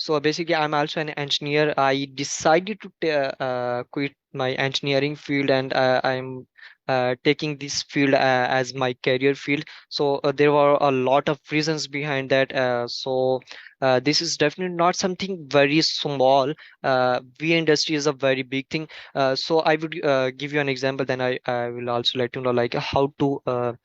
So basically, I'm also an engineer. I decided to quit my engineering field, and I'm taking this field as my career field. So there were a lot of reasons behind that. This is definitely not something very small. VA industry is a very big thing. So I would give you an example. Then I will also let you know like how to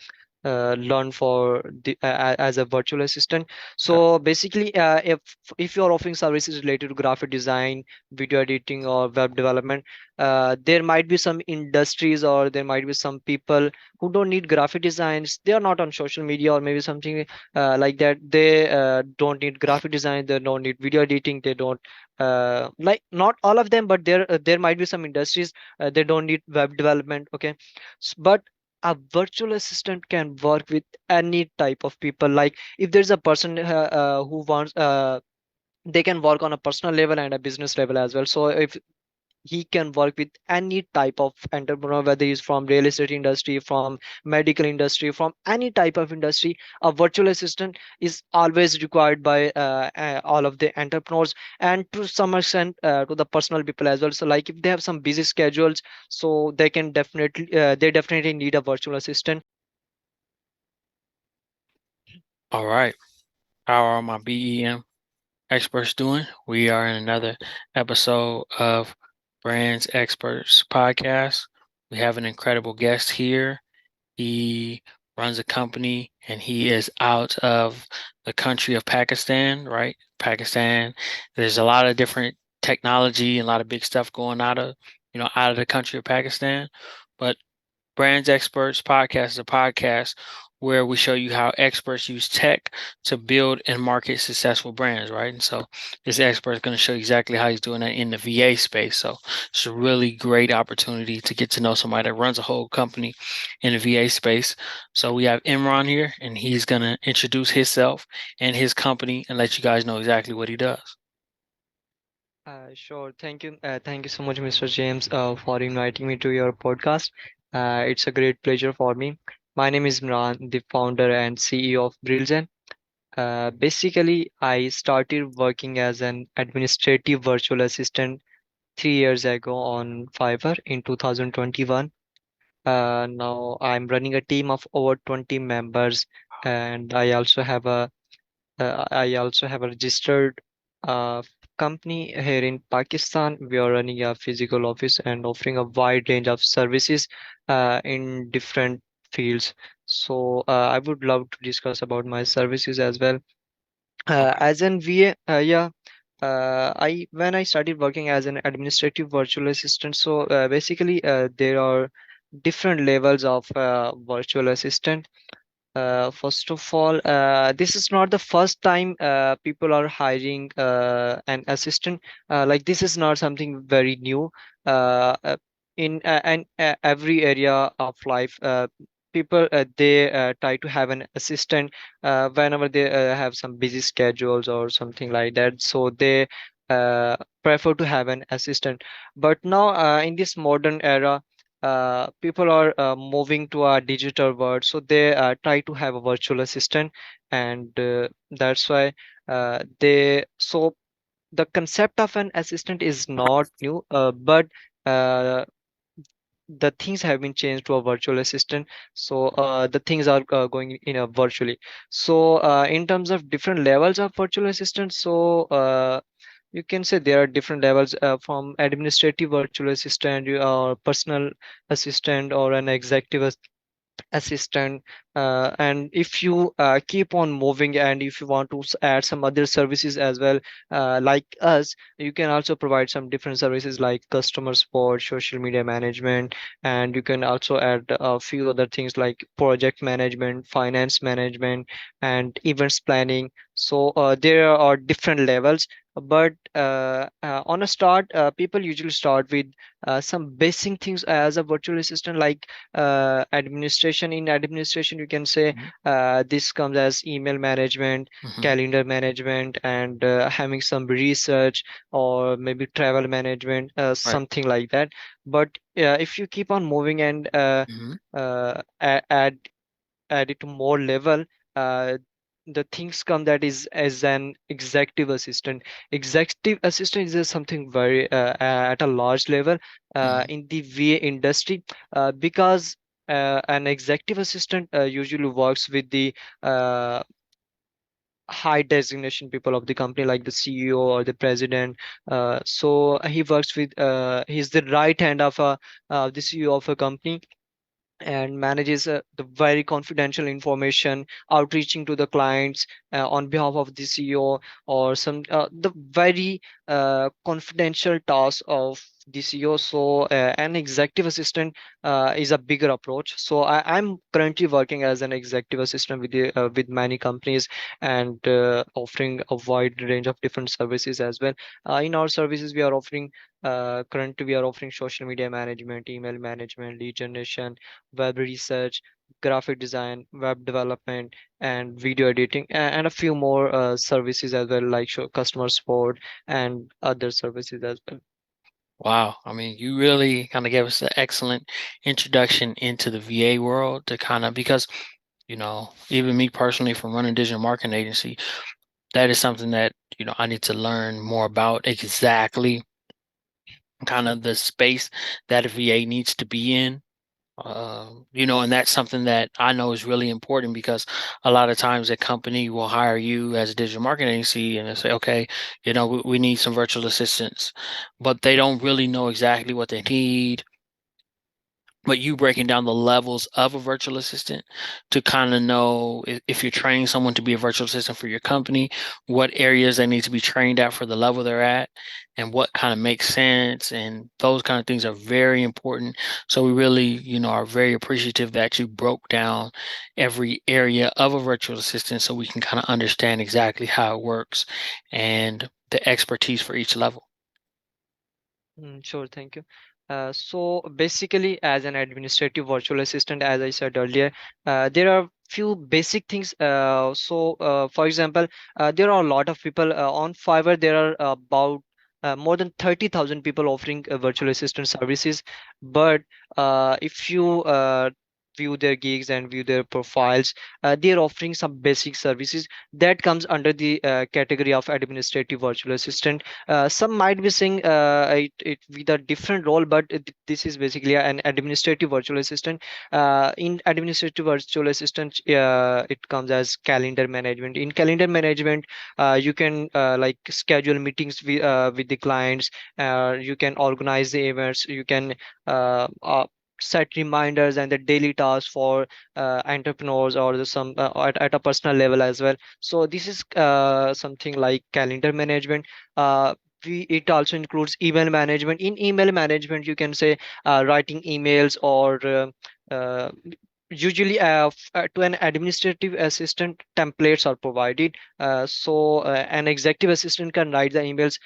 learn for as a virtual assistant. Okay. So basically, if you're offering services related to graphic design, video editing, or web development, there might be some industries or there might be some people who don't need graphic designs. They are not on social media or maybe something like that. They don't need graphic design. They don't need video editing. They don't like not all of them, but there might be some industries they don't need web development. Okay, but a virtual assistant can work with any type of people. Like if there's a person who wants they can work on a personal level and a business level as well. So if he can work with any type of entrepreneur, whether he's from real estate industry, from medical industry, from any type of industry, a virtual assistant is always required by all of the entrepreneurs, and to some extent to the personal people as well. So like if they have some busy schedules, so they definitely need a virtual assistant. All right. How are my BEM experts doing? We are in another episode of Brands Experts Podcast. We have an incredible guest here. He runs a company and he is out of the country of Pakistan, right? Pakistan. There's a lot of different technology and a lot of big stuff going out of the country of Pakistan. But Brands Experts Podcast is a podcast where we show you how experts use tech to build and market successful brands, right? And so this expert is going to show you exactly how he's doing that in the VA space. So it's a really great opportunity to get to know somebody that runs a whole company in the VA space. So we have Imran here, and he's going to introduce himself and his company and let you guys know exactly what he does. Sure. Thank you. Thank you so much, Mr. James, for inviting me to your podcast. It's a great pleasure for me. My name is Imran, the founder and CEO of Brilgen. Basically, I started working as an administrative virtual assistant 3 years ago on Fiverr in 2021. Now I'm running a team of over 20 members, and I also have a registered uh, company here in Pakistan. We are running a physical office and offering a wide range of services in different fields. So I would love to discuss about my services as well. Okay. As an VA, yeah, I when I started working as an administrative virtual assistant, so basically there are different levels of virtual assistant. First of all, this is not the first time people are hiring an assistant. Like this is not something very new. In every area of life, people they try to have an assistant whenever they have some busy schedules or something like that. So they prefer to have an assistant. But now, in this modern era, people are moving to a digital world, so they try to have a virtual assistant, and that's why the concept of an assistant is not new, but uh, the things have been changed to a virtual assistant. So the things are going in a virtually. So in terms of different levels of virtual assistant, so you can say there are different levels from administrative virtual assistant, or personal assistant, or an executive assistant. And if you keep on moving, and if you want to add some other services as well, like us, you can also provide some different services like customer support, social media management, and you can also add a few other things like project management, finance management, and events planning. So there are different levels, but on a start, people usually start with some basic things as a virtual assistant, like administration. In administration, you can say Mhm. this comes as email management, Mhm. calendar management, and having some research, or maybe travel management, Right. something like that. But if you keep on moving and Mhm. add it to more level, uh, the things come that is as an executive assistant. Executive assistant is something very at a large level Mhm. in the VA industry, because an executive assistant usually works with the uh, high designation people of the company, like the CEO or the president. So he works with he's the right hand of the CEO of a company, and manages the very confidential information outreaching to the clients on behalf of the CEO, or some the very confidential tasks of the CEO. So an executive assistant is a bigger approach. So I'm currently working as an executive assistant with many companies, and offering a wide range of different services as well. In our services, we are offering currently we are offering social media management, email management, lead generation, web research, graphic design, web development, and video editing, and a few more services as well, like customer support and other services as well. Wow. I mean, you really kind of gave us an excellent introduction into the VA world to kind of, because, even me personally from running digital marketing agency, that is something that, I need to learn more about exactly kind of the space that a VA needs to be in. And that's something that I know is really important because a lot of times a company will hire you as a digital marketing agency and they say, okay, we need some virtual assistants, but they don't really know exactly what they need. But you breaking down the levels of a virtual assistant to kind of know if you're training someone to be a virtual assistant for your company, what areas they need to be trained at for the level they're at, and what kind of makes sense. And those kind of things are very important. So we really, are very appreciative that you broke down every area of a virtual assistant so we can kind of understand exactly how it works and the expertise for each level. Sure, thank you. So basically, as an administrative virtual assistant, as I said earlier, there are few basic things. For example, there are a lot of people on Fiverr. There are about more than 30,000 people offering virtual assistant services. But if you view their gigs and view their profiles, they are offering some basic services that comes under the category of administrative virtual assistant. Some might be saying it with a different role, but this is basically an administrative virtual assistant. In administrative virtual assistant, it comes as calendar management. In calendar management, you can like schedule meetings with the clients. You can organize the events. You can set reminders and the daily tasks for entrepreneurs, or some at a personal level as well. So this is something like calendar management. uh, it also includes email management. In email management, you can say writing emails, or uh, usually to an administrative assistant, templates are provided. So an executive assistant can write the emails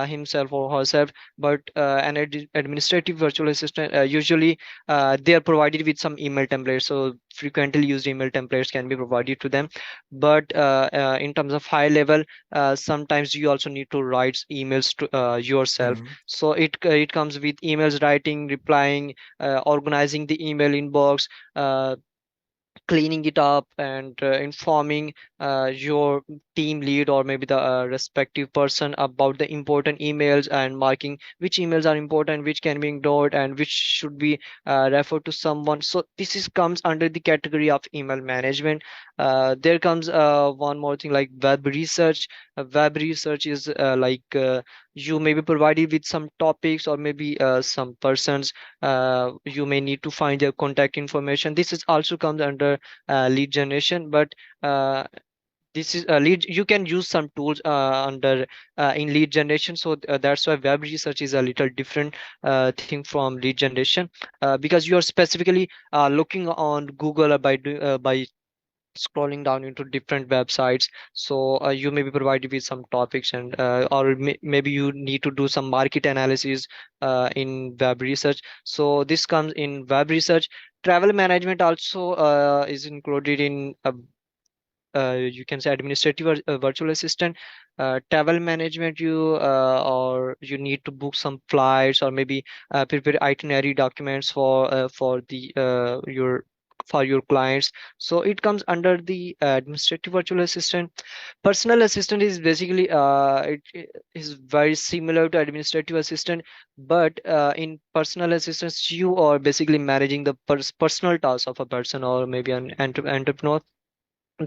himself or herself, but an administrative virtual assistant, usually they are provided with some email templates, so frequently used email templates can be provided to them. But in terms of high level, sometimes you also need to write emails to yourself. Mhm. So it comes with emails writing, replying, organizing the email inbox, uh, cleaning it up, and informing your team lead, or maybe the respective person, about the important emails, and marking which emails are important, which can be ignored, and which should be referred to someone. So this is comes under the category of email management. There comes one more thing, like web research. Web research is you may be provided with some topics, or maybe some persons. You may need to find their contact information. This is also comes under lead generation. But uh, this is lead you can use some tools under in lead generation. So that's why web research is a little different thing from lead generation, because you are specifically looking on Google, by scrolling down into different websites. So you may be provided with some topics, and or maybe you need to do some market analysis in web research. So this comes in web research. Travel management also is included in you can say administrative virtual assistant. Travel management, or you need to book some flights, or maybe prepare itinerary documents for the your for your clients. So it comes under the administrative virtual assistant. Personal assistant is basically it is very similar to administrative assistant, but in personal assistance you are basically managing the personal tasks of a person or maybe an entrepreneur.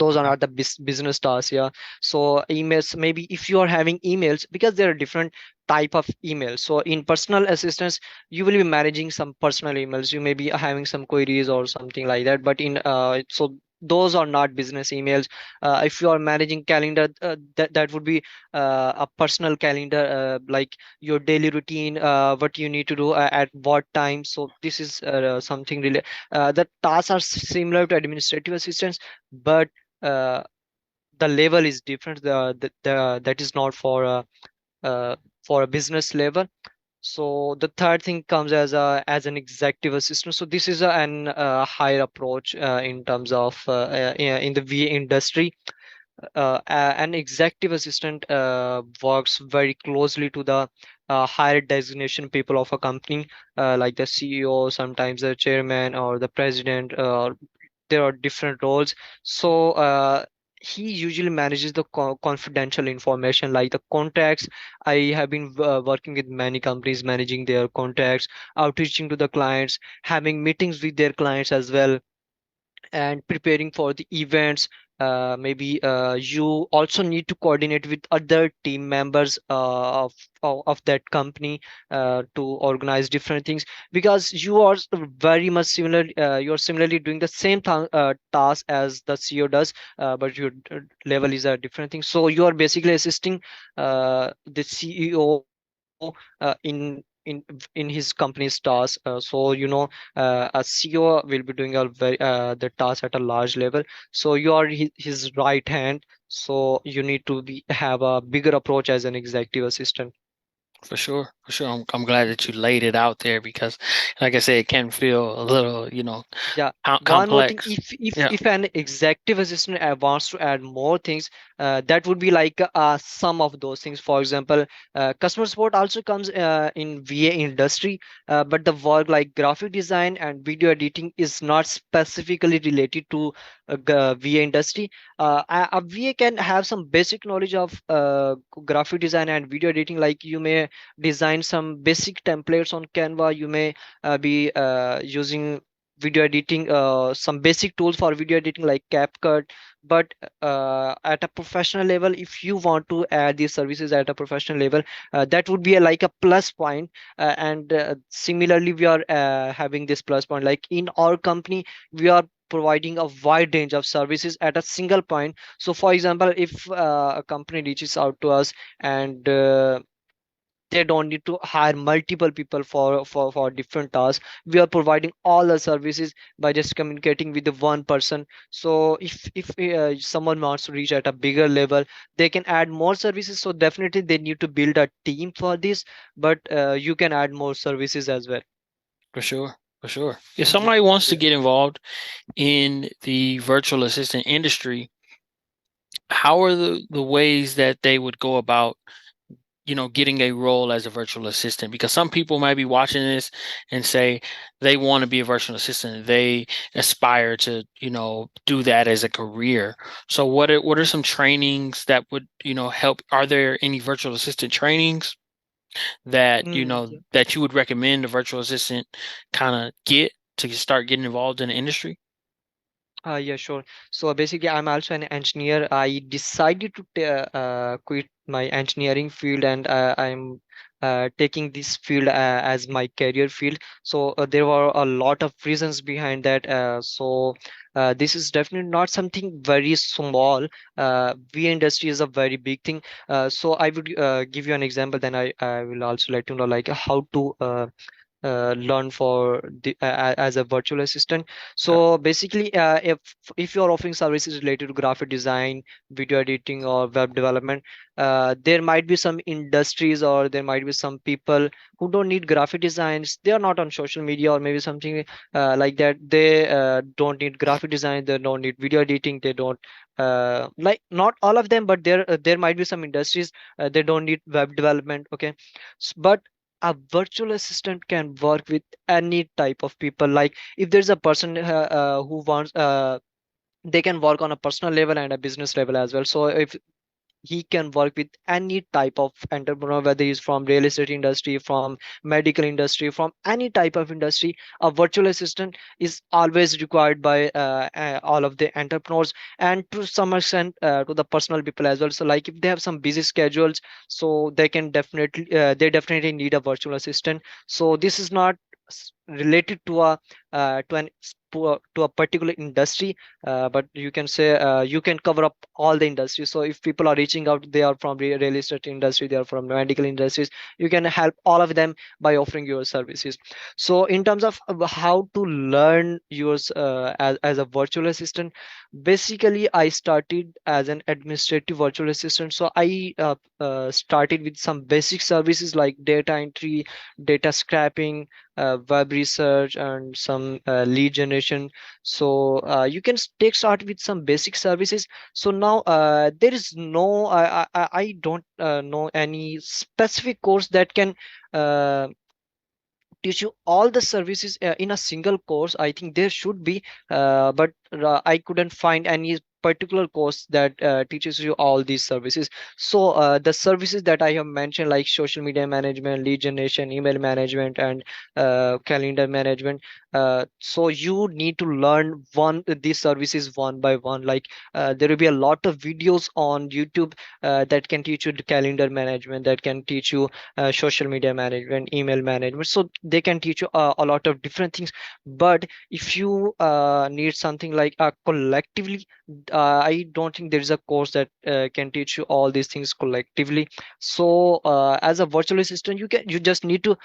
Those are Mhm. not the business tasks. Yeah. So emails, maybe if you are having emails, because there are different type of emails. So in personal assistance you will be managing some personal emails, you may be having some queries or something like that, but in so those are not business emails. If you are managing calendar, that would be a personal calendar, like your daily routine, what you need to do at what time. So this is something really the tasks are similar to administrative assistance, but uh, the level is different. That is not uh, for a business level. So the third thing comes as an executive assistant. So this is an higher approach in terms of in the VA industry. An executive assistant works very closely to the higher designation people of a company, like the CEO, sometimes the chairman or the president. There are different roles. So he usually manages the confidential information like the contacts. I have been working with many companies managing their contacts, outreaching to the clients, having meetings with their clients as well, and preparing for the events. Maybe you also need to coordinate with other team members of that company to organize different things, because you are very much similar. You're similarly doing the same task as the CEO does, but your level is a different thing. So you are basically assisting the CEO in his company's task. A CEO will be doing the task at a large level. So you are his right hand. So you need to have a bigger approach as an executive assistant. For sure, for sure. I'm glad that you laid it out there because, like I said, it can feel a little, Yeah, one more thing. complex. If Yeah, if an executive assistant wants to add more things, that would be like some of those things. For example, customer support also comes in VA industry, but the work like graphic design and video editing is not specifically related to VA industry. A VA can have some basic knowledge of graphic design and video editing. Like you may design some basic templates on Canva. You may be using video editing, some basic tools for video editing like CapCut. But at a professional level, if you want to add these services at a professional level, that would be like a plus point. And similarly, we are having this plus point. Like in our company, we are providing a wide range of services at a single point. So for example, if a company reaches out to us and they don't need to hire multiple people for different tasks, we are providing all the services by just communicating with the one person. So if someone wants to reach at a bigger level, they can add more services. So definitely they need to build a team for this, but you can add more services as well. for sure, for sure. If Mhm. somebody wants to Yeah. get involved in the virtual assistant industry, how are the ways that they would go about getting a role as a virtual assistant? Because some people might be watching this and say they want to be a virtual assistant. They aspire to, do that as a career. So what are some trainings that would, help? Are there any virtual assistant trainings that, Yeah. that you would recommend a virtual assistant kind of get to start getting involved in the industry? Yeah, sure. So basically, I'm also an engineer. I decided to quit my engineering field, and I'm taking this field as my career field. So there were a lot of reasons behind that. This is definitely not something very small. V industry is a very big thing. So I would give you an example. Then I will also let you know like how to learn for as a virtual assistant. Okay, So basically, if you're offering services related to graphic design, video editing, or web development, there might be some industries or there might be some people who don't need graphic designs. They are not on social media or maybe something like that. They don't need graphic design, they don't need video editing, they don't like, not all of them, but there might be some industries they don't need web development. Okay. But a virtual assistant can work with any type of people. Like if there's a person who wants they can work on a personal level and a business level as well. So if he can work with any type of entrepreneur, whether he's from real estate industry, from medical industry, from any type of industry. A virtual assistant is always required by all of the entrepreneurs, and to some extent to the personal people as well. So like if they have some busy schedules, so they definitely need a virtual assistant. So this is not related to an to a particular industry, but you can say you can cover up all the industries. So if people are reaching out, they are from real estate industry, they are from medical industries, you can help all of them by offering your services. So in terms of how to learn yours as a virtual assistant, basically I started as an administrative virtual assistant. So I started with some basic services like data entry, data scraping, web research, and some lead generation. So you can take start with some basic services. So now there is no I don't know any specific course that can uh, teach you all the services in a single course. I think there should be, but I couldn't find any particular course that teaches you all these services. So the services that I have mentioned, like social media management, lead generation, email management, and calendar management, so you need to learn one these services one by one. Like there will be a lot of videos on YouTube that can teach you the calendar management, that can teach you social media management, email management. So they can teach you a lot of different things. But if you need something like collectively, I don't think there is a course that can teach you all these things collectively. So as a virtual assistant, you just need to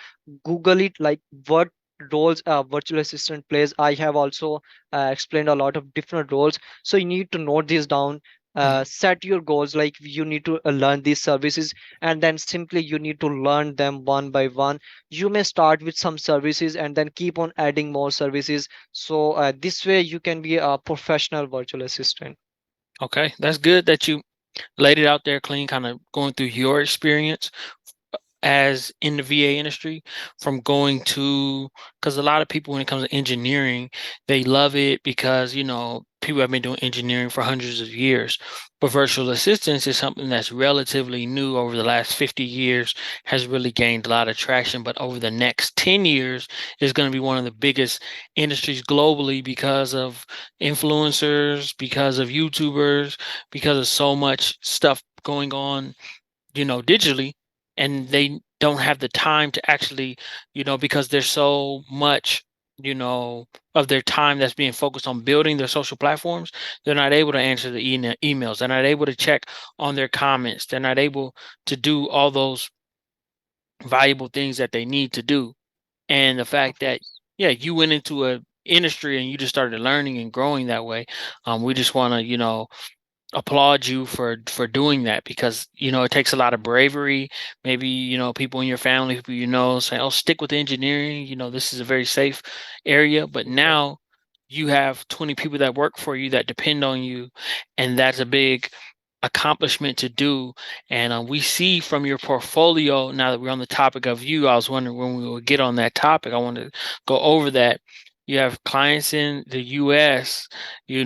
Google it, like what roles a virtual assistant plays. I have also explained a lot of different roles, so you need to note these down. Mhm. Set your goals, like you need to learn these services, and then simply you need to learn them one by one. You may start with some services and then keep on adding more services. So this way you can be a professional virtual assistant. Okay, that's good that you laid it out there clean, kind of going through your experience as in the VA industry from going to, because a lot of people when it comes to engineering, they love it because people have been doing engineering for hundreds of years. But virtual assistance is something that's relatively new over the last 50 years, has really gained a lot of traction. But over the next 10 years is going to be one of the biggest industries globally because of influencers, because of YouTubers, because of so much stuff going on digitally, and they don't have the time to actually, because there's so much, you know, of their time that's being focused on building their social platforms, they're not able to answer the emails. They're not able to check on their comments. They're not able to do all those valuable things that they need to do. And the Of fact that, course. yeah, you went into a industry and you just started learning and growing that way. We just want to, applaud you for doing that because it takes a lot of bravery. Maybe people in your family, people say, "Oh, stick with engineering. This is a very safe area." But Exactly. now you have 20 people that work for you that depend on you, and that's a big accomplishment to do. And we see from your portfolio, now that we're on the topic of you, I was wondering when we would get on that topic. I wanted to go over that. You have clients in the US, a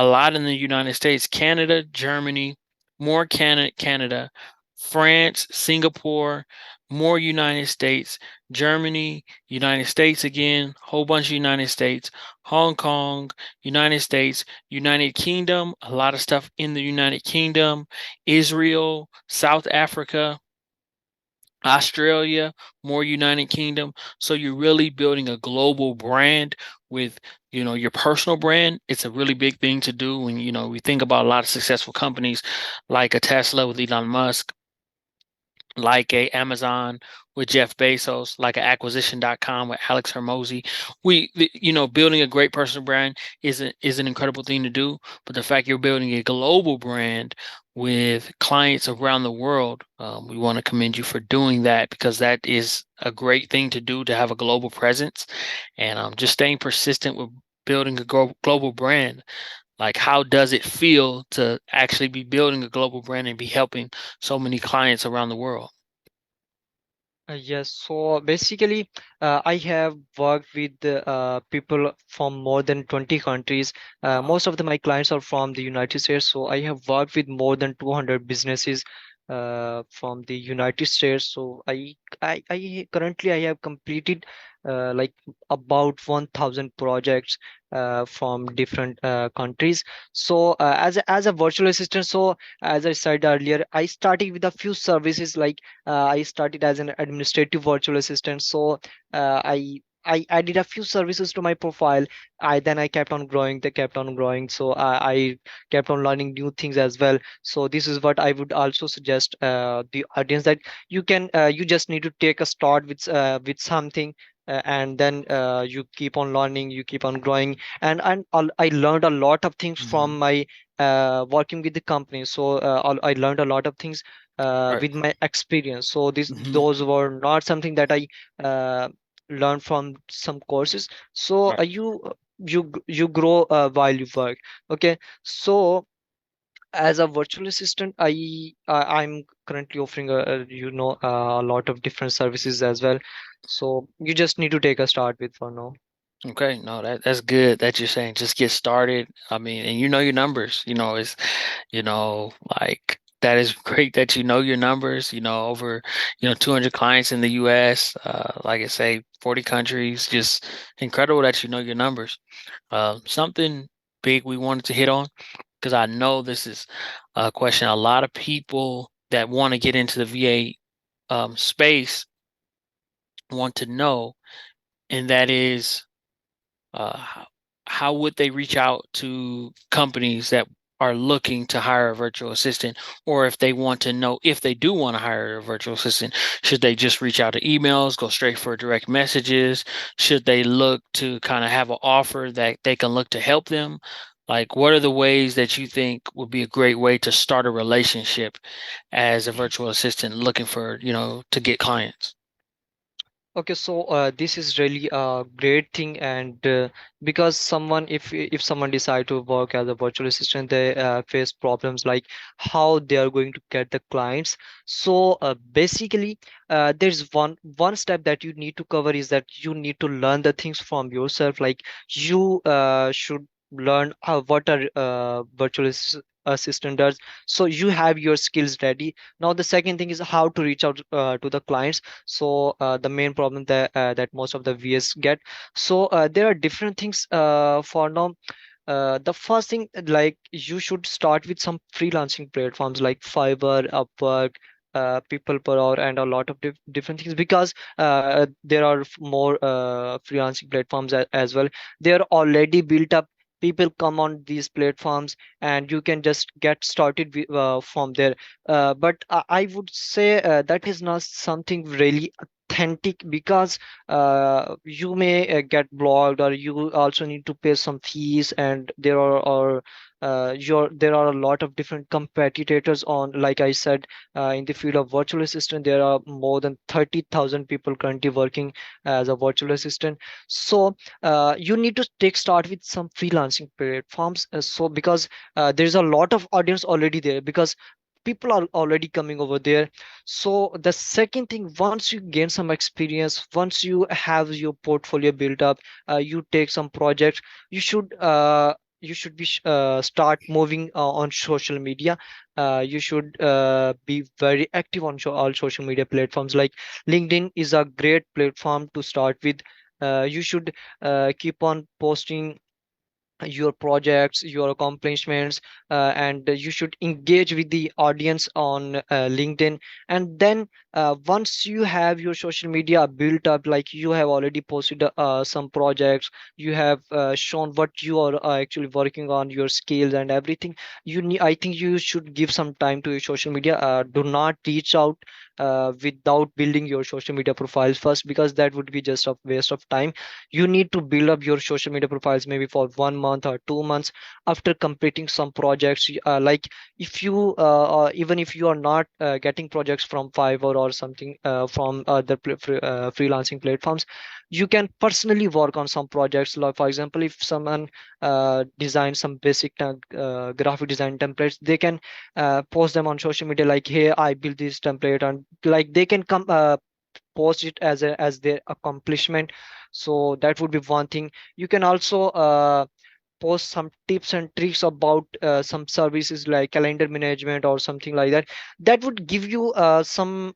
lot in the United States, Canada, Germany, more Canada, France, Singapore, more United States, Germany, United States again, whole bunch of United States, Hong Kong, United States, United Kingdom, a lot of stuff in the United Kingdom, Israel, South Africa, Australia, more United Kingdom. So you're really building a global brand with, your personal brand. It's a really big thing to do when, we think about a lot of successful companies like a Tesla with Elon Musk, like a Amazon with Jeff Bezos, like a acquisition.com with Alex Hermosi. Building a great personal brand is an incredible thing to do. But the fact you're building a global brand with clients around the world, we want to commend you for doing that because that is a great thing to do, to have a global presence, and just staying persistent with building a global brand. Like, how does it feel to actually be building a global brand and be helping so many clients around the world? Yes, so basically, I have worked with people from more than 20 countries. Wow. Most of my clients are from the United States, so I have worked with more than 200 businesses from the United States. So I currently I have completed like about 1,000 projects from different countries. So as a virtual assistant, so as I said earlier, I started with a few services like I started as an administrative virtual assistant. So I added a few services to my profile. I kept on growing. They kept on growing. So I kept on learning new things as well. So this is what I would also suggest the audience that you just need to take a start with something. And then you keep on learning, you keep on growing, and I learned a lot of things Hmm. from my working with the company. So I learned a lot of things Right. with my experience. So Hmm. those were not something that I uh, learned from some courses. So Right. you grow while you work. Okay. So as a virtual assistant, I'm currently offering a lot of different services as well. So you just need to take a start with for now. Okay, no, that's good that you're saying just get started. I mean, and you know your numbers. It's like that is great that you know your numbers. Over 200 clients in the U.S. Like I say, 40 countries. Just incredible that you know your numbers. Something big we wanted to hit on because I know this is a question a lot of people that want to get into the VA space want to know, and that is how would they reach out to companies that are looking to hire a virtual assistant, or if they want to know if they do want to hire a virtual assistant, should they just reach out to emails, go straight for direct messages? Should they look to kind of have an offer that they can look to help them? Like, what are the ways that you think would be a great way to start a relationship as a virtual assistant looking for, to get clients? Okay, so this is really a great thing, and because if someone decide to work as a virtual assistant, they face problems like how they are going to get the clients. So basically, there's one step that you need to cover is that you need to learn the things from yourself. Like you should learn what a assistant does. So you have your skills ready. Now the second thing is how to reach out to the clients. So the main problem that most of the VS get. So there are different things for now. The first thing, like you should start with some freelancing platforms like Fiverr, Upwork, People per hour, and a lot of different things, because there are more freelancing platforms as well. They are already built up. People come on these platforms and you can just get started from there. But I would say that is not something really authentic, because you may get blocked, or you also need to pay some fees, and there are a lot of different competitors on, like I said, in the field of virtual assistant there are more than 30,000 people currently working as a virtual assistant. So you need to take start with some freelancing platforms, so because there's a lot of audience already there, because people are already coming over there. So the second thing, once you gain some experience, once you have your portfolio built up, you take some projects, you should start moving on social media. You should be very active on all social media platforms. Like LinkedIn is a great platform to start with. You should keep on posting your projects, your accomplishments, and you should engage with the audience on LinkedIn. And then once you have your social media built up, like you have already posted some projects, you have shown what you are actually working on, your skills and everything, I think you should give some time to your social media. Do not reach out without building your social media profiles first, because that would be just a waste of time. You need to build up your social media profiles maybe for 1 month or 2 months after completing some projects. Like if you even if you are not getting projects from Fiverr or something from other freelancing platforms, you can personally work on some projects. Like for example, if someone designs some basic graphic design templates, they can post them on social media like, hey, I built this template, and like they can come post it as their accomplishment. So that would be one thing. You can also post some tips and tricks about some services like calendar management or something like that. That would give you some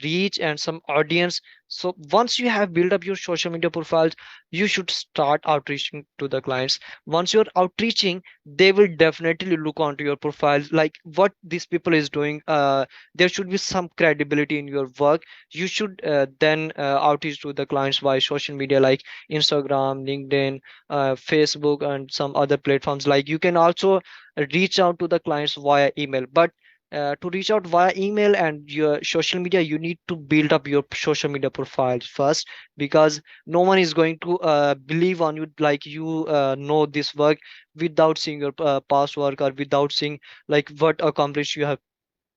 reach and some audience. So once you have built up your social media profiles, you should start outreaching to the clients. Once you're outreaching, they will definitely look onto your profiles like what these people is doing. There should be some credibility in your work. You should then outreach to the clients via social media like Instagram, LinkedIn, Facebook, and some other platforms. Like you can also reach out to the clients via email. But to reach out via email and your social media, you need to build up your social media profiles first, because no one is going to believe on you like you know this work without seeing your past work, or without seeing like what accomplished you have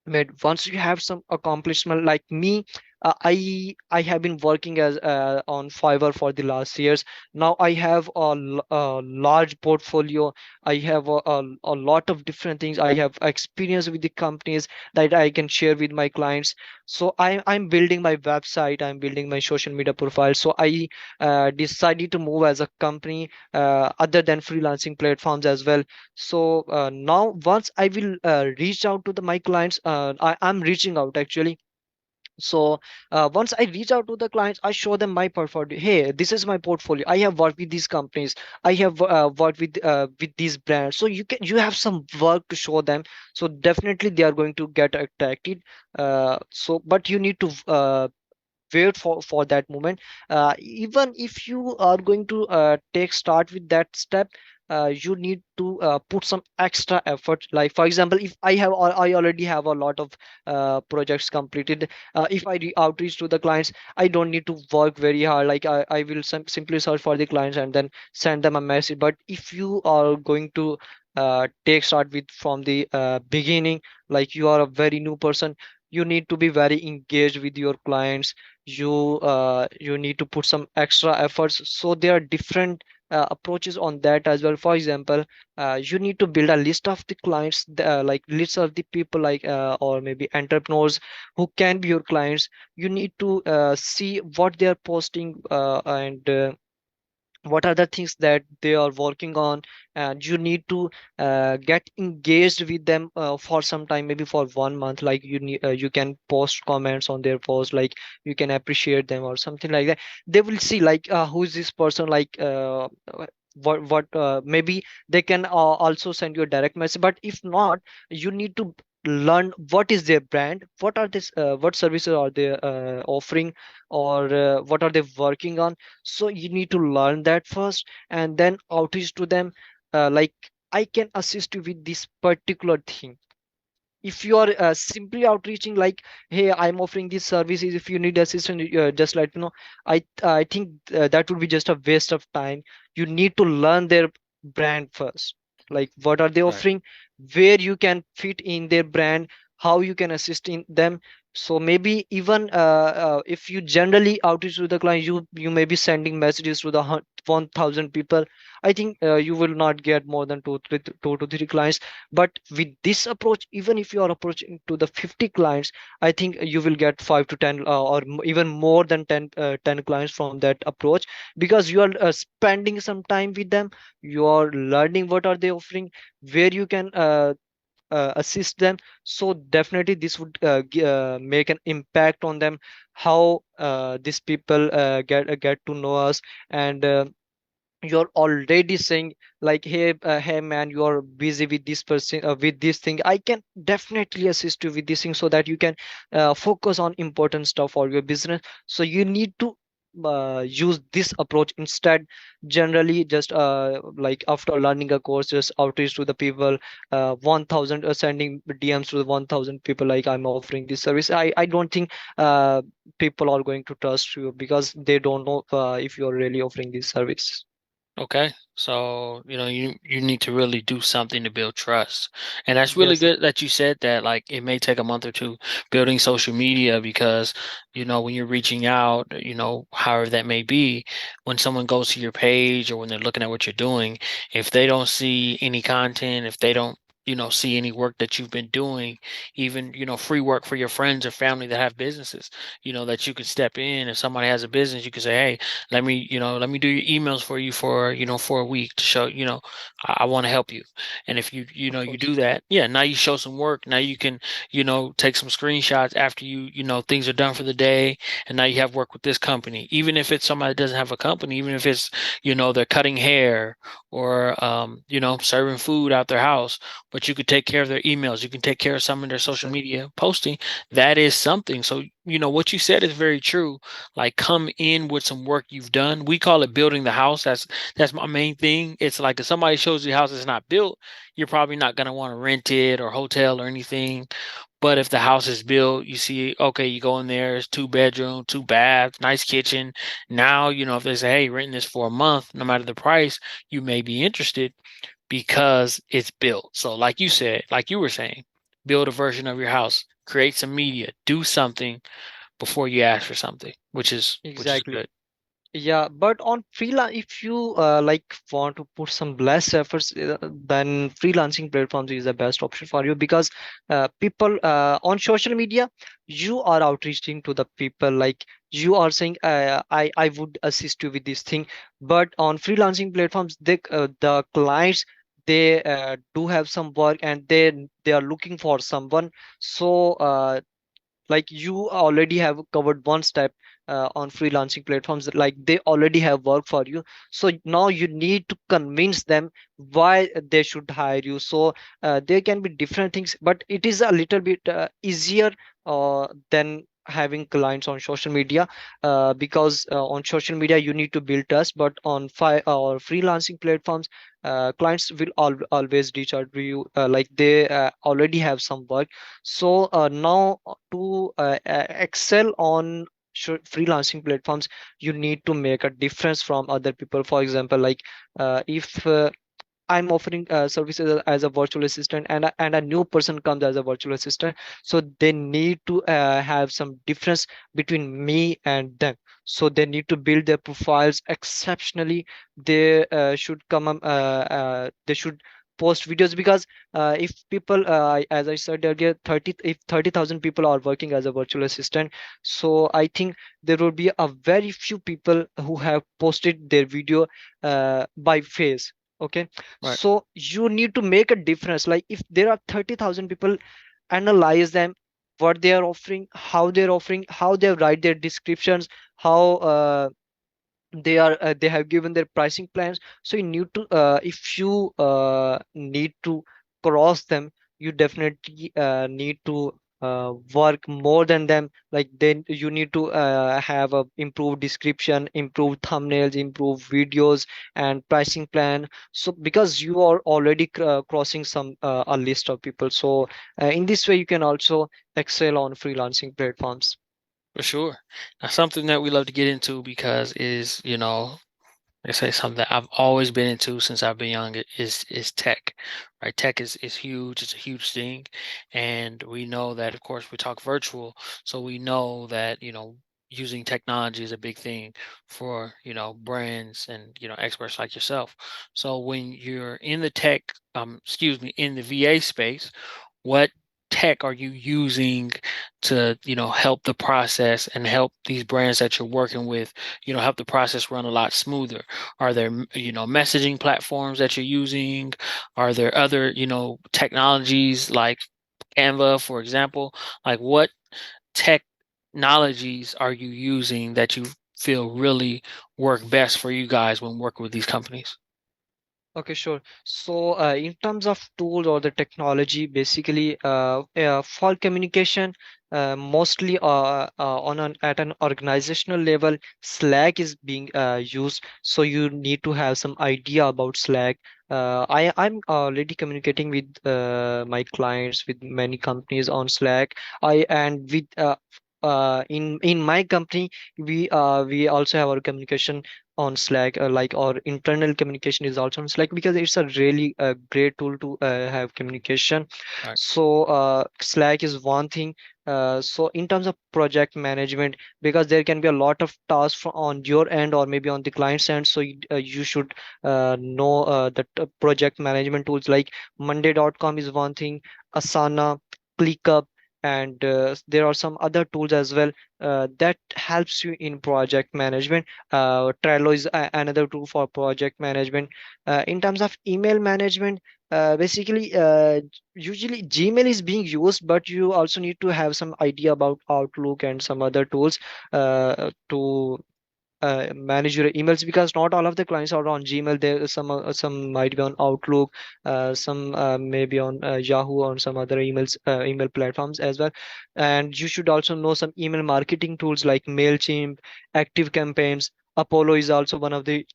made. Once you have some accomplishment like me, I have been working as on Fiverr for the last years. Now I have a large portfolio. I have a lot of different things. I have experience with the companies that I can share with my clients. So I'm building my website, I'm building my social media profile. So I decided to move as a company other than freelancing platforms as well. So now once I will reach out to my clients, I'm reaching out actually. So once I reach out to the clients, I show them my portfolio. Hey, this is my portfolio. I have worked with these companies. I have worked with these brands. So you have some work to show them. So definitely they are going to get attracted. So but you need to wait for that moment. Even if you are going to take start with that step, you need to put some extra effort. Like for example, if I already have a lot of projects completed, if I outreach to the clients, I don't need to work very hard. Like I will simply search for the clients and then send them a message. But if you are going to take start with from the beginning, like you are a very new person, you need to be very engaged with your clients. You need to put some extra efforts. So there are different approaches on that as well. For example, you need to build a list of the clients, like list of the people, like or maybe entrepreneurs who can be your clients. You need to see what they are posting, and what are the things that they are working on. And you need to get engaged with them for some time, maybe for 1 month. Like you can post comments on their post, like you can appreciate them or something like that. They will see like who is this person, like what maybe they can also send you a direct message. But if not, you need to learn what is their brand, what are this what services are they offering, or what are they working on. So you need to learn that first and then outreach to them. Like I can assist you with this particular thing. If you are simply outreaching like, hey, I'm offering these services, if you need assistance, just let me know. I think that would be just a waste of time. You need to learn their brand first, like what are they Right. offering, where you can fit in their brand, how you can assist in them. So maybe even if you generally outreach to the client, you may be sending messages to the 1000 people. I think you will not get more than two to three clients. But with this approach, even if you are approaching to the 50 clients, I think you will get 5 to 10 or even more than 10 clients from that approach, because you are spending some time with them. You are learning what are they offering, where you can assist them. So definitely this would make an impact on them, how these people get to know us. And you're already saying like, hey, hey man, you are busy with this person, with this thing, I can definitely assist you with this thing, so that you can focus on important stuff for your business. So you need to use this approach instead. Generally just like after learning a course, just outreach to the people, 1000 sending DMs to the 1000 people like I'm offering this service. I don't think uh, people are going to trust you, because they don't know if you're really offering this service. Okay. So, you need to really do something to build trust. And that's really Yes. good that you said that. Like, it may take a month or two building social media because, when you're reaching out, however that may be, when someone goes to your page or when they're looking at what you're doing, if they don't see any content, if they don't see any work that you've been doing, even, free work for your friends or family that have businesses, that you could step in. If somebody has a business, you could say, hey, let me do your emails for you for a week to show, I want to help you. And if Of you course. do that, yeah, now you show some work. Now you can, take some screenshots after things are done for the day. And now you have work with this company, even if it's somebody that doesn't have a company, even if it's, they're cutting hair or, serving food out their house, but you could take care of their emails. You can take care of some of their social Exactly. media posting. That is something. So, what you said is very true. Like, come in with some work you've done. We call it building the house. That's my main thing. It's like if somebody shows you a house that's not built, you're probably not going to want to rent it or hotel or anything. But if the house is built, you see, okay, you go in there, it's 2 bedroom, 2 bath, nice kitchen. Now, if they say, hey, renting this for a month, no matter the price, you may be interested because it's built. So like you said, like you were saying, build a version of your house, create some media, do something before you ask for something, which is Exactly. good. Yeah, but on freelance, if you like want to put some less efforts, then freelancing platforms is the best option for you because people on social media, you are outreaching to the people, like you are saying, I would assist you with this thing. But on freelancing platforms, the clients, they do have some work and they are looking for someone. So like you already have covered one step on freelancing platforms, like they already have work for you, so now you need to convince them why they should hire you. So there can be different things, but it is a little bit easier than having clients on social media, because on social media you need to build trust, but on or freelancing platforms, clients will always reach out to you, like they already have some work. So now to excel on freelancing platforms, you need to make a difference from other people. For example, like if I'm offering services as a virtual assistant, and and a new person comes as a virtual assistant, so they need to have some difference between me and them. So they need to build their profiles exceptionally. They should they should post videos, because if people, as I said earlier, 30 if 30,000 people are working as a virtual assistant, so I think there will be a very few people who have posted their video by face. Okay, Right. so you need to make a difference. Like if there are 30,000 people, analyze them, what they are offering, how they write their descriptions, how they have given their pricing plans. So you need to if you need to cross them, you definitely need to work more than them. Like then you need to have a improved description, improved thumbnails, improved videos and pricing plan. So because you are already crossing some a list of people, so in this way you can also excel on freelancing platforms. For sure. Now, something that we love to get into because is, they say something that I've always been into since I've been young is tech, right? Tech is huge. It's a huge thing, and we know that, of course, we talk virtual, so we know that using technology is a big thing for brands and experts like yourself. So when you're in the tech, excuse me, in the VA space, what tech are you using to help the process and help these brands that you're working with help the process run a lot smoother? Are there messaging platforms that you're using? Are there other technologies like Canva, for example? Like, what technologies are you using that you feel really work best for you guys when working with these companies? Okay, sure. So, in terms of tools or the technology, basically, for communication, mostly on at an organizational level, Slack is being used. So you need to have some idea about Slack. I'm already communicating with my clients, with many companies on Slack. I and with in my company, we also have our communication on Slack, like our internal communication is also on Slack, because it's a really great tool to have communication. Right. So Slack is one thing. So in terms of project management, because there can be a lot of tasks on your end or maybe on the client's end, so you should know that project management tools like Monday.com is one thing, Asana, ClickUp, and there are some other tools as well that helps you in project management. Trello is another tool for project management. In terms of email management, basically, usually Gmail is being used, but you also need to have some idea about Outlook and some other tools to manage your emails, because not all of the clients are on Gmail. There is some might be on Outlook, some maybe on Yahoo, on some other email platforms as well. And you should also know some email marketing tools like Mailchimp, Active Campaigns. Apollo is also one of the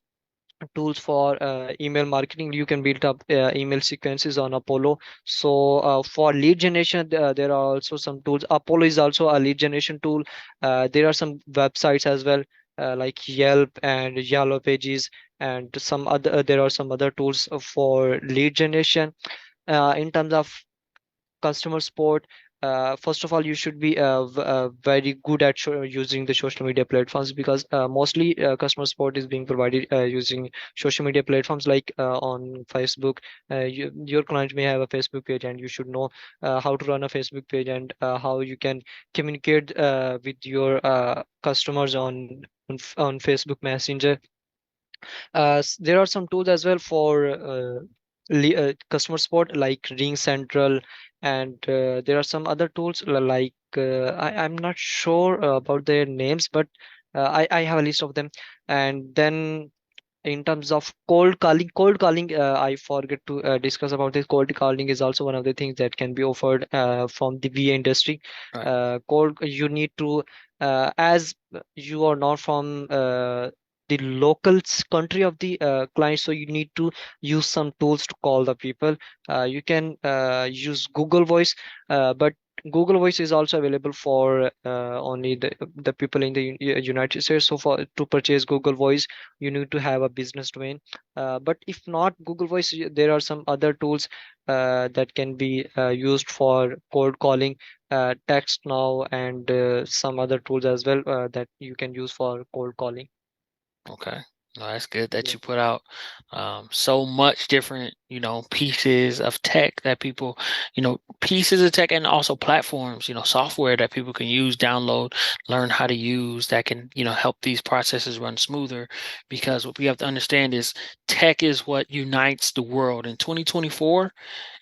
tools for email marketing. You can build up email sequences on Apollo. So for lead generation, there are also some tools. Apollo is also a lead generation tool. There are some websites as well, like Yelp and Yellow Pages, and some other there are some other tools for lead generation. In terms of customer support, first of all, you should be very good at using the social media platforms, because mostly customer support is being provided using social media platforms like on Facebook. Your client may have a Facebook page, and you should know how to run a Facebook page, and how you can communicate with your customers on Facebook Messenger. There are some tools as well for customer support like Ring Central, and there are some other tools like I'm not sure about their names, but I have a list of them. And then in terms of cold calling, I forget to discuss about this. Cold calling is also one of the things that can be offered from the VA industry. Right. Cold You need to, as you are not from the local country of the client, so you need to use some tools to call the people. You can use Google Voice, but Google Voice is also available for only the people in the United States. So for to purchase Google Voice, you need to have a business domain. But if not Google Voice, there are some other tools that can be used for cold calling, Text Now, and some other tools as well that you can use for cold calling. Okay. No, that's good that Yeah. you put out so much different, pieces of tech that people, pieces of tech and also platforms, software that people can use, download, learn how to use that can, help these processes run smoother. Because what we have to understand is tech is what unites the world. In 2024,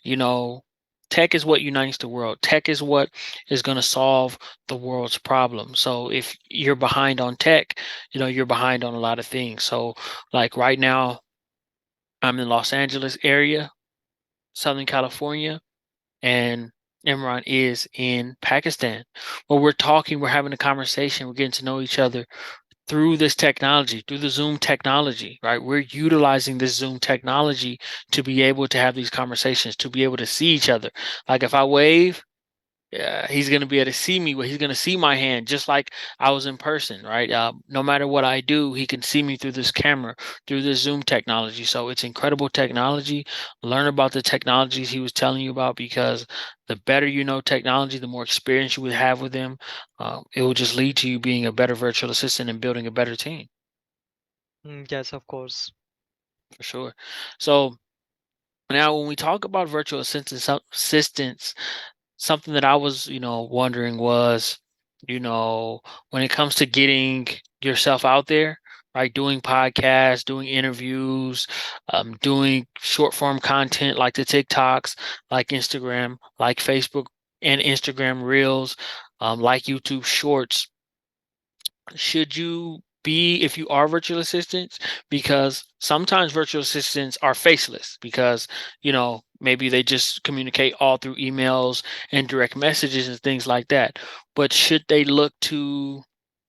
you know, tech is what unites the world. Tech is what is going to solve the world's problems. So if you're behind on tech, you're behind on a lot of things. So like right now, I'm in Los Angeles area, Southern California, and Imran is in Pakistan. Well, we're talking, we're having a conversation, we're getting to know each other through this technology, through the Zoom technology, right? We're utilizing this Zoom technology to be able to have these conversations, to be able to see each other. Like if I wave, yeah, he's going to be able to see me. He's going to see my hand just like I was in person, right? No matter what I do, he can see me through this camera, through this Zoom technology. So it's incredible technology. Learn about the technologies he was telling you about, because the better you know technology, the more experience you would have with them. It will just lead to you being a better virtual assistant and building a better team Yes, of course. for sure. So now, when we talk about virtual assistants, something that I was, wondering was, when it comes to getting yourself out there, right? Doing podcasts, doing interviews, doing short form content like the TikToks, like Instagram, like Facebook and Instagram Reels, like YouTube Shorts. Should you be, if you are virtual assistants, because sometimes virtual assistants are faceless because maybe they just communicate all through emails and direct messages and things like that, but should they look to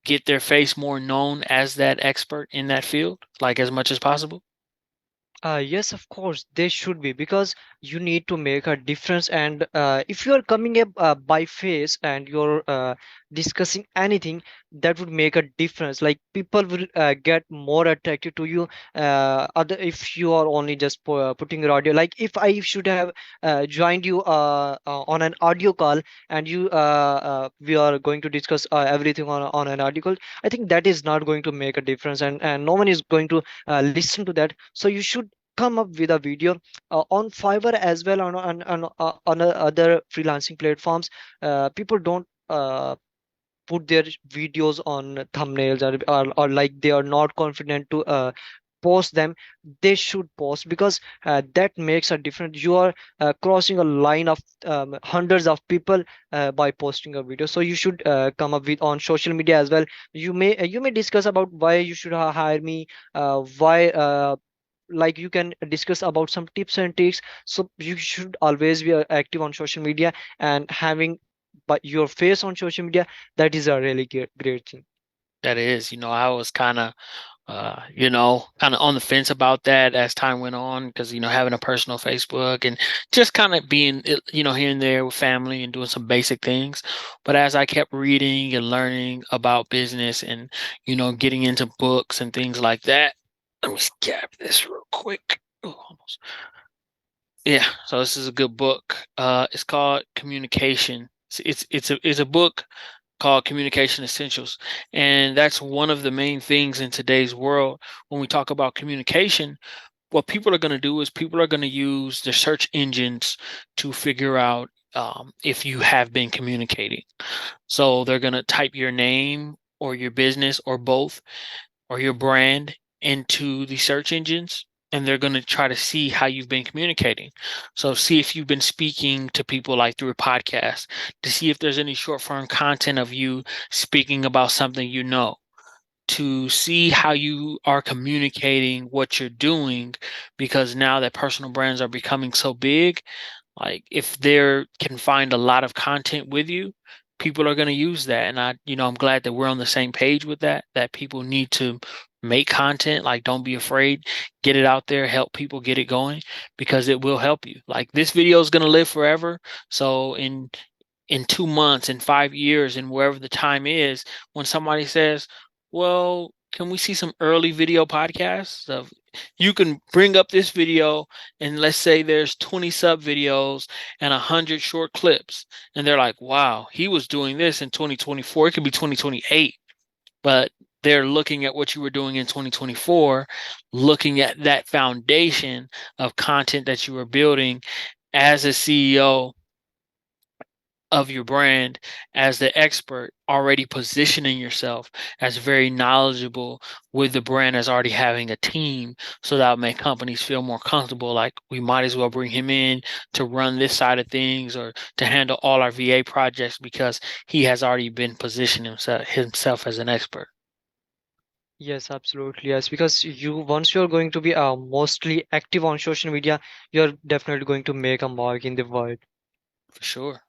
get their face more known as that expert in that field, like as much as possible? Yes, of course, they should be, because you need to make a difference. And if you are coming up by face, and you're discussing anything that would make a difference. Like people will get more attracted to you other if you are only just putting your audio. Like if I should have joined you on an audio call, and we are going to discuss everything on an article, I think that is not going to make a difference, and no one is going to listen to that. So you should come up with a video on Fiverr as well, on other freelancing platforms. People don't put their videos on thumbnails, or like they are not confident to post them. They should post, because that makes a difference. You are crossing a line of hundreds of people by posting a video. So you should come up with on social media as well. You may discuss about why you should hire me, why like you can discuss about some tips and tricks. So you should always be active on social media, and having but your face on social media, that is a really great thing. That is, I was kind of on the fence about that as time went on because, having a personal Facebook and just kind of being, here and there with family and doing some basic things. But as I kept reading and learning about business and, getting into books and things like that, let me cap this real quick. Oh, almost. Yeah, so this is a good book. It's called Communication. It's a book called Communication Essentials. And that's one of the main things in today's world. When we talk about communication, what people are going to do is people are going to use the search engines to figure out if you have been communicating. So they're going to type your name or your business or both or your brand into the search engines, and they're going to try to see how you've been communicating. So see if you've been speaking to people like through a podcast, to see if there's any short form content of you speaking about something, to see how you are communicating what you're doing, because now that personal brands are becoming so big, like if they can find a lot of content with you, people are going to use that. And I'm glad that we're on the same page with that people need to make content. Like, don't be afraid, get it out there, help people get it going, because it will help you. Like, this video is going to live forever. So in 2 months, in 5 years, and wherever the time is, when somebody says, well, can we see some early video podcasts of, you can bring up this video, and let's say there's 20 sub videos and 100 short clips, and they're like, wow, he was doing this in 2024. It could be 2028, but they're looking at what you were doing in 2024, looking at that foundation of content that you were building as a CEO of your brand, as the expert, already positioning yourself as very knowledgeable with the brand, as already having a team. So that would make companies feel more comfortable, like we might as well bring him in to run this side of things or to handle all our VA projects, because he has already been positioned himself as an expert. Yes, absolutely. Yes, because once you're going to be mostly active on social media, you're definitely going to make a mark in the world. For sure.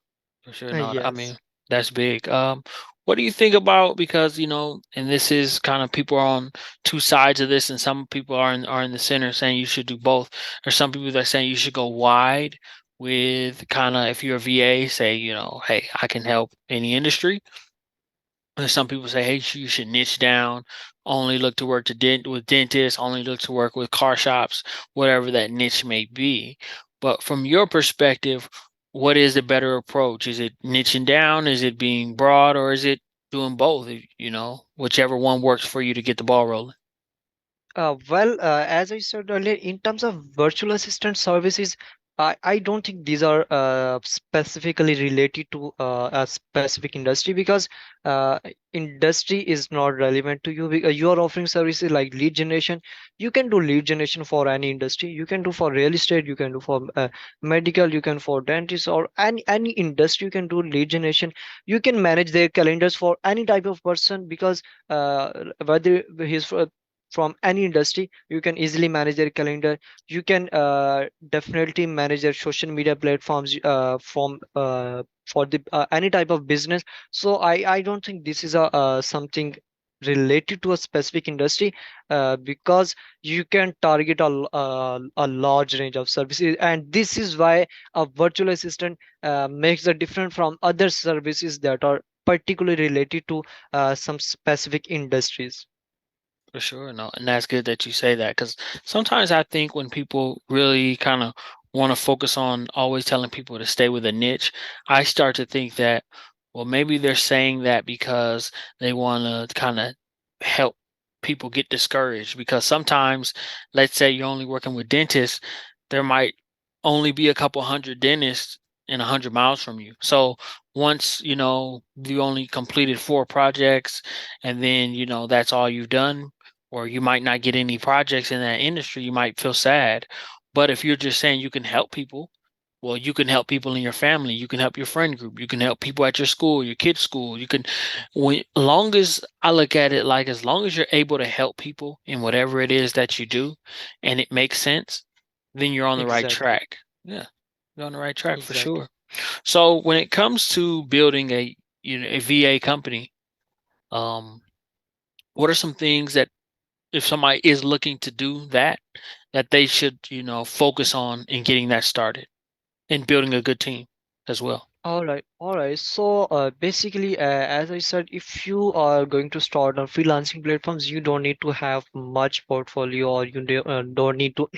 For sure. No, I Yes. mean, that's big. What do you think about, because, and this is kind of, people are on two sides of this, and some people are in the center saying you should do both. There's some people that are saying you should go wide with, kind of, if you're a VA, say, hey, I can help any industry. And some people say, hey, you should niche down, only look to work with dentists, only look to work with car shops, whatever that niche may be. But from your perspective, what is the better approach? Is it niching down? Is it being broad? Or is it doing both? Whichever one works for you to get the ball rolling. As I said earlier, in terms of virtual assistant services, I don't think these are specifically related to a specific industry, because uh, industry is not relevant to you. You are offering services like lead generation. You can do lead generation for any industry. You can do for real estate. You can do for medical. You can for dentists, or any industry. You can do lead generation. You can manage their calendars for any type of person, because whether he's from any industry, you can easily manage their calendar. You can definitely manage their social media platforms from for the any type of business. So I don't think this is a something related to a specific industry, because you can target a large range of services, and this is why a virtual assistant makes a difference from other services that are particularly related to some specific industries. For sure, no, and that's good that you say that because sometimes I think when people really kind of want to focus on always telling people to stay with a niche, I start to think that, well, maybe they're saying that because they want to kind of help people get discouraged. Because sometimes, let's say you're only working with dentists, there might only be a couple hundred dentists in 100 miles from you. So once you only completed 4 projects, and then that's all you've done, or you might not get any projects in that industry, you might feel sad. But if you're just saying you can help people, well, you can help people in your family, you can help your friend group, you can help people at your school, your kids' school. You can, when long as I look at it like as long as you're able to help people in whatever it is that you do, and it makes sense, then you're on the right Exactly, track. Yeah, you're on the right track for exactly. sure. So when it comes to building a VA company, um, what are some things that if somebody is looking to do that, that they should, focus on in getting that started and building a good team as well. All right, all right. So basically, as I said, if you are going to start on freelancing platforms, you don't need to have much portfolio, or you don't need to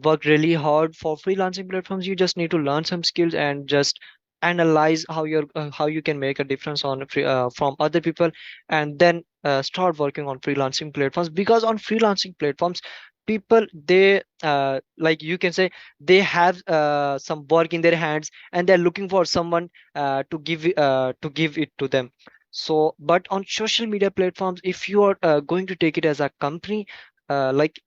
work really hard for freelancing platforms. You just need to learn some skills and just analyze how you can make a difference on from other people, and then start working on freelancing platforms. Because on freelancing platforms, people, they like you can say, they have some work in their hands, and they're looking for someone to give it to them. So but on social media platforms, if you are going to take it as a company, like,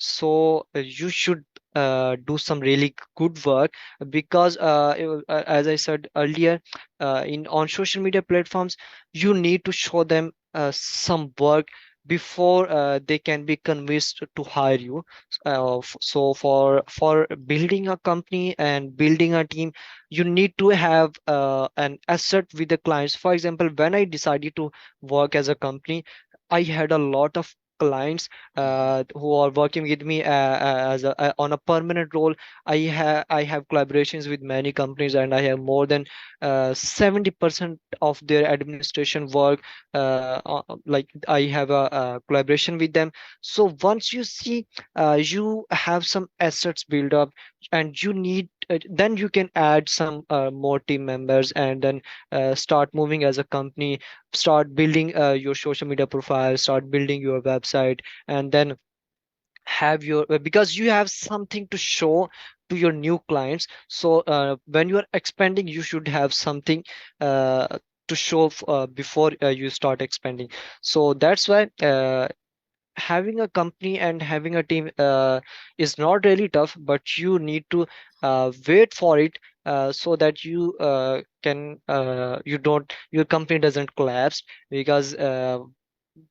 so you should do some really good work. Because as I said earlier, in on social media platforms, you need to show them some work before they can be convinced to hire you. So for building a company and building a team, you need to have an asset with the clients. For example, when I decided to work as a company, I had a lot of clients who are working with me on a permanent role. I have collaborations with many companies, and I have more than 70% of their administration work. Like, I have a collaboration with them. So once you see you have some assets built up, and you need then you can add some more team members, and then start moving as a company, start building your social media profile, start building your website, and then have your because you have something to show to your new clients. So when you are expanding, you should have something uh, to show before you start expanding. So that's why having a company and having a team is not really tough, but you need to wait for it, so that you don't your company doesn't collapse. Because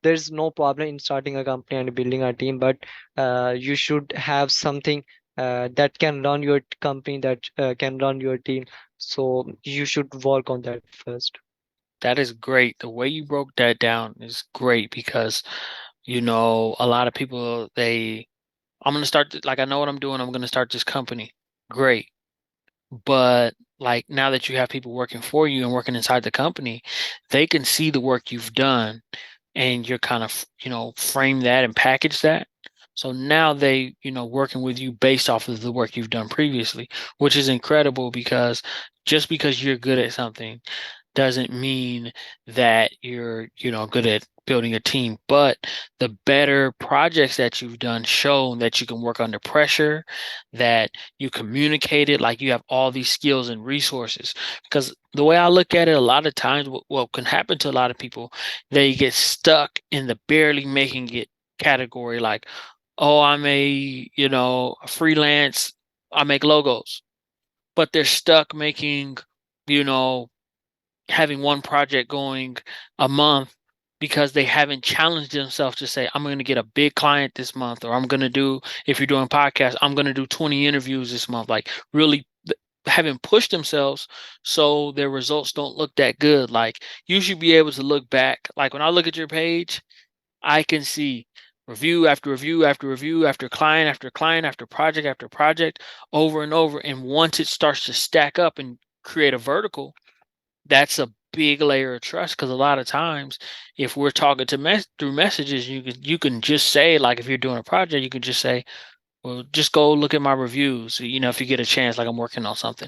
there's no problem in starting a company and building a team, but you should have something that can run your company, that can run your team. So you should work on that first. That is great. The way you broke that down is great because, a lot of people, I'm going to start, like, I know what I'm doing. I'm going to start this company. Great. But like now that you have people working for you and working inside the company, they can see the work you've done and you're kind of, frame that and package that. So now they, working with you based off of the work you've done previously, which is incredible because just because you're good at something doesn't mean that you're, good at building a team. But the better projects that you've done show that you can work under pressure, that you communicated, like you have all these skills and resources. Because the way I look at it, a lot of times, what can happen to a lot of people, they get stuck in the barely making it category. Like, oh, I'm a freelance, I make logos, but they're stuck making, you know, having one project going a month because they haven't challenged themselves to say, I'm going to get a big client this month, or I'm going to do, if you're doing podcasts, I'm going to do 20 interviews this month. Like, really haven't pushed themselves, so their results don't look that good. Like, you should be able to look back. Like, when I look at your page, I can see review after review after review after client after project over and over. And once it starts to stack up and create a vertical, that's a big layer of trust, because a lot of times if we're talking to through messages, you can just say, like, if you're doing a project, you can just say, well, just go look at my reviews, if you get a chance, like I'm working on something.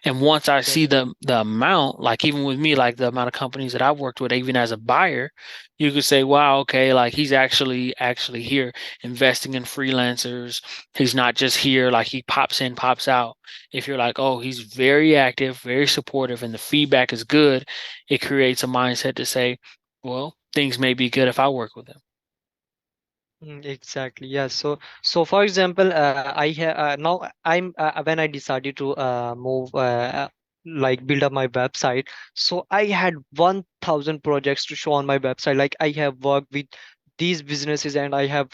And once I see Exactly. the amount, like even with me, like the amount of companies that I've worked with, even as a buyer, you could say, wow, okay, like he's actually here investing in freelancers. He's not just here, like he pops in, pops out. If you're like, oh, he's very active, very supportive, and the feedback is good, it creates a mindset to say, well, things may be good if I work with him. Exactly. Yes. So for example, I have now I'm when I decided to move like build up my website. So I had 1,000 projects to show on my website. Like I have worked with these businesses and I have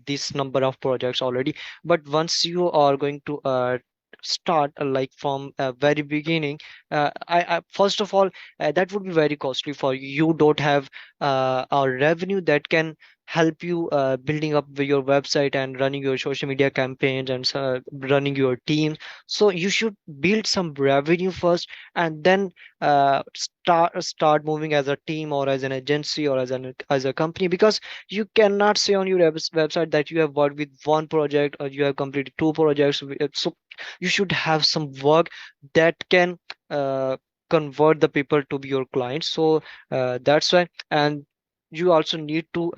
this number of projects already. But once you are going to start like from very beginning, I first of all that would be very costly for you. You don't have a revenue that can help you building up your website and running your social media campaigns and running your team. So you should build some revenue first and then start moving as a team or as an agency or as a company, because you cannot say on your website that you have worked with one project or you have completed two projects. So you should have some work that can uh, convert the people to be your clients. So that's why. And you also need to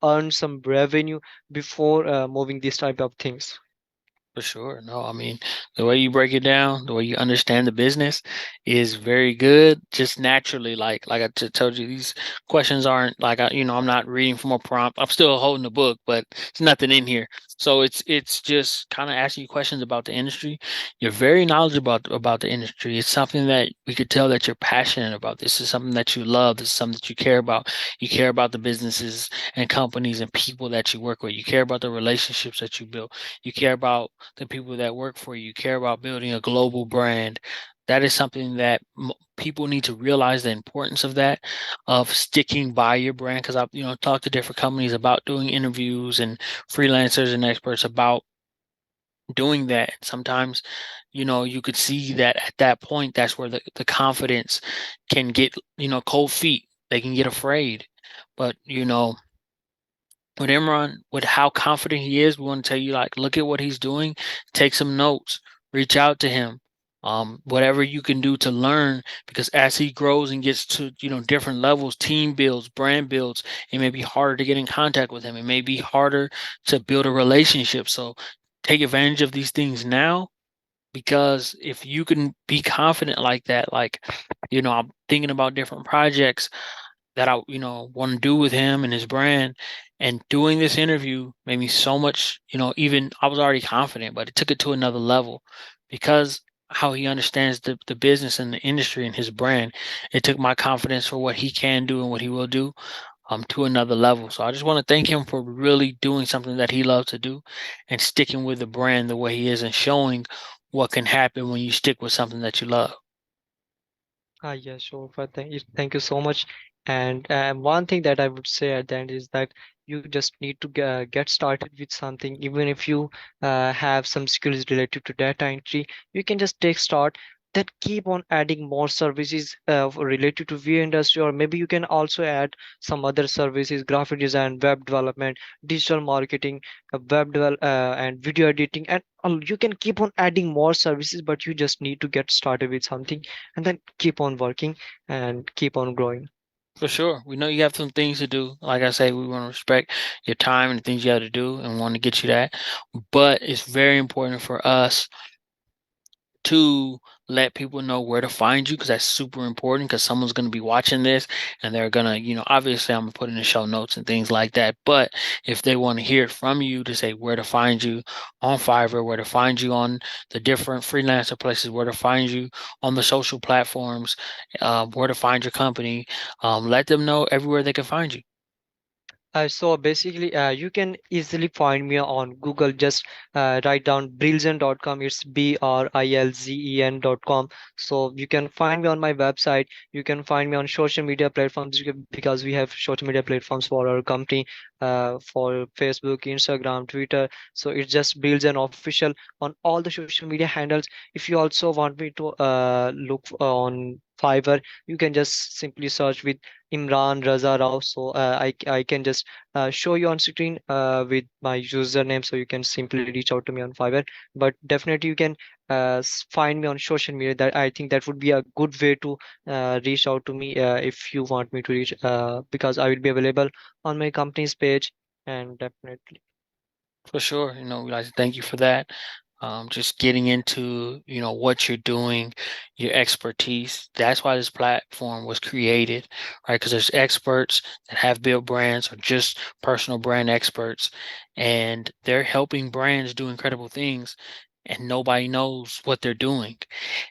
earn some revenue before moving these type of things. For sure. No, I mean, the way you break it down, the way you understand the business is very good. Just naturally, like I just told you, these questions aren't like I'm not reading from a prompt. I'm still holding the book, but there's nothing in here. So it's just kind of asking you questions about the industry. You're very knowledgeable about the industry. It's something that we could tell that you're passionate about. This is something that you love. This is something that you care about. You care about the businesses and companies and people that you work with. You care about the relationships that you build. You care about the people that work for you. You care about building a global brand. That is something that people need to realize the importance of that, of sticking by your brand. Because I've talked to different companies about doing interviews and freelancers and experts about doing that. Sometimes, you could see that at that point, that's where the confidence can get, cold feet. They can get afraid. But, with Imran, with how confident he is, we want to tell you, like, look at what he's doing, take some notes, reach out to him. Whatever you can do to learn, because as he grows and gets to, different levels, team builds, brand builds, it may be harder to get in contact with him. It may be harder to build a relationship. So take advantage of these things now, because if you can be confident like that, like, I'm thinking about different projects that I, want to do with him and his brand. And doing this interview made me so much, even I was already confident, but it took it to another level because how he understands the business and the industry and his brand. It took my confidence for what he can do and what he will do to another level. So I just want to thank him for really doing something that he loves to do and sticking with the brand the way he is and showing what can happen when you stick with something that you love. Yeah, sure. But thank you so much. And one thing that I would say at the end is that you just need to get started with something. Even if you have some skills related to data entry, you can just take start. Then keep on adding more services related to VR industry, or maybe you can also add some other services: graphic design, web development, digital marketing, and video editing, and you can keep on adding more services. But you just need to get started with something and then keep on working and keep on growing. For sure. We know you have some things to do. Like I say, we want to respect your time and the things you have to do and want to get you that. But it's very important for us to let people know where to find you, because that's super important, because someone's going to be watching this and they're going to, obviously I'm going to put in the show notes and things like that. But if they want to hear it from you, to say where to find you on Fiverr, where to find you on the different freelancer places, where to find you on the social platforms, where to find your company, let them know everywhere they can find you. So basically, you can easily find me on Google. Just write down brilzen.com. It's BRILZEN.com. So you can find me on my website. You can find me on social media platforms because we have social media platforms for our company, for Facebook, Instagram, Twitter. So it's just Brilzen official on all the social media handles. If you also want me to look on Fiverr, you can just simply search with Imran Raza Rao. So I can just show you on screen with my username, so you can simply reach out to me on Fiverr. But definitely you can find me on social media. That I think that would be a good way to reach out to me if you want me to reach, because I will be available on my company's page. And definitely For sure. We'd like to thank you for that. Just getting into, what you're doing, your expertise. That's why this platform was created, right? Because there's experts that have built brands or just personal brand experts, and they're helping brands do incredible things, and nobody knows what they're doing.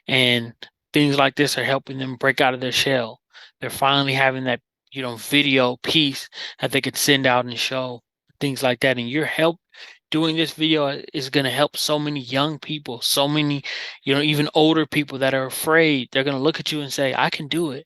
And things like this are helping them break out of their shell. They're finally having that, video piece that they could send out and show things like that. And your help doing this video is going to help so many young people, so many, even older people that are afraid. They're going to look at you and say, I can do it.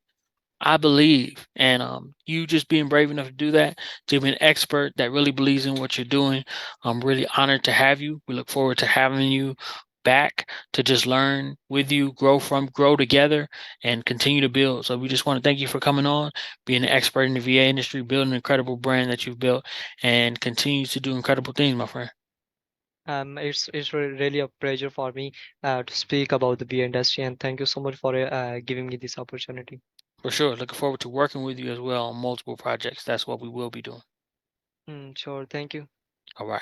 I believe. And you just being brave enough to do that, to be an expert that really believes in what you're doing. I'm really honored to have you. We look forward to having you back to just learn with you, grow together, and continue to build. So we just want to thank you for coming on, being an expert in the VA industry, building an incredible brand that you've built, and continue to do incredible things, my friend. it's really a pleasure for me to speak about the beer industry, and thank you so much for giving me this opportunity. For sure. Looking forward to working with you as well on multiple projects. That's what we will be doing. Sure, thank you. All right.